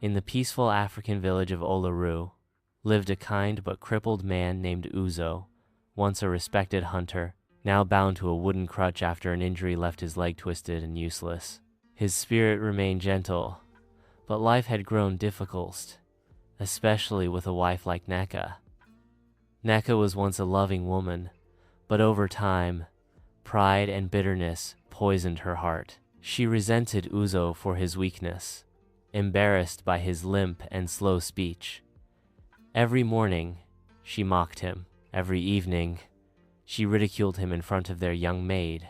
In the peaceful African village of Olaru lived a kind but crippled man named Uzo, once a respected hunter, now bound to a wooden crutch after an injury left his leg twisted and useless. His spirit remained gentle, but life had grown difficult, especially with a wife like Neka. Neka was once a loving woman, but over time, pride and bitterness poisoned her heart. She resented Uzo for his weakness, embarrassed by his limp and slow speech. Every morning, she mocked him. Every evening, she ridiculed him in front of their young maid,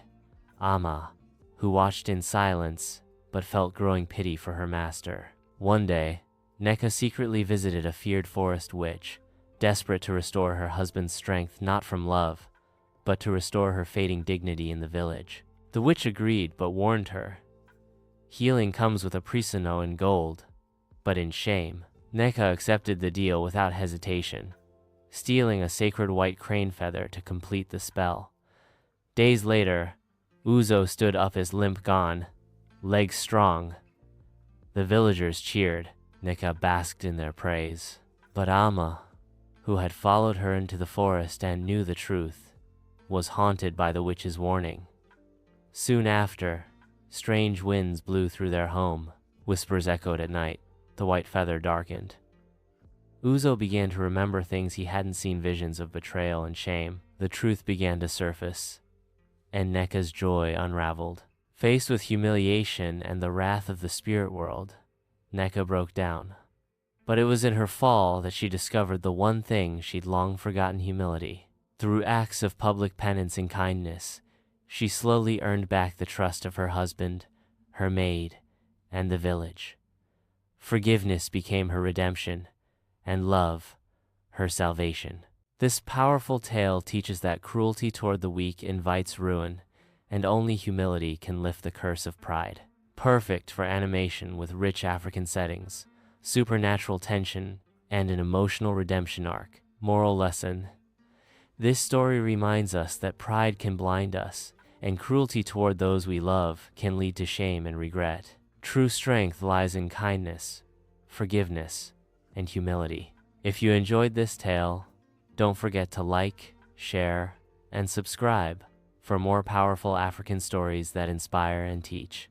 Amma, who watched in silence but felt growing pity for her master. One day, Neka secretly visited a feared forest witch, desperate to restore her husband's strength not from love, but to restore her fading dignity in the village. The witch agreed but warned her. Healing comes with a prisano in gold, but in shame. Neka accepted the deal without hesitation, stealing a sacred white crane feather to complete the spell. Days later, Uzo stood up as limp gone, legs strong. The villagers cheered. Neka basked in their praise. But Amma, who had followed her into the forest and knew the truth, was haunted by the witch's warning. Soon after, strange winds blew through their home. Whispers echoed at night. The white feather darkened. Uzo began to remember things he hadn't seen, visions of betrayal and shame. The truth began to surface, and Neka's joy unraveled. Faced with humiliation and the wrath of the spirit world, Neka broke down. But it was in her fall that she discovered the one thing she'd long forgotten: humility. Through acts of public penance and kindness, she slowly earned back the trust of her husband, her maid, and the village. Forgiveness became her redemption, and love, her salvation. This powerful tale teaches that cruelty toward the weak invites ruin, and only humility can lift the curse of pride. Perfect for animation with rich African settings, supernatural tension, and an emotional redemption arc. Moral lesson: this story reminds us that pride can blind us, and cruelty toward those we love can lead to shame and regret. True strength lies in kindness, forgiveness, and humility. If you enjoyed this tale, don't forget to like, share, and subscribe for more powerful African stories that inspire and teach.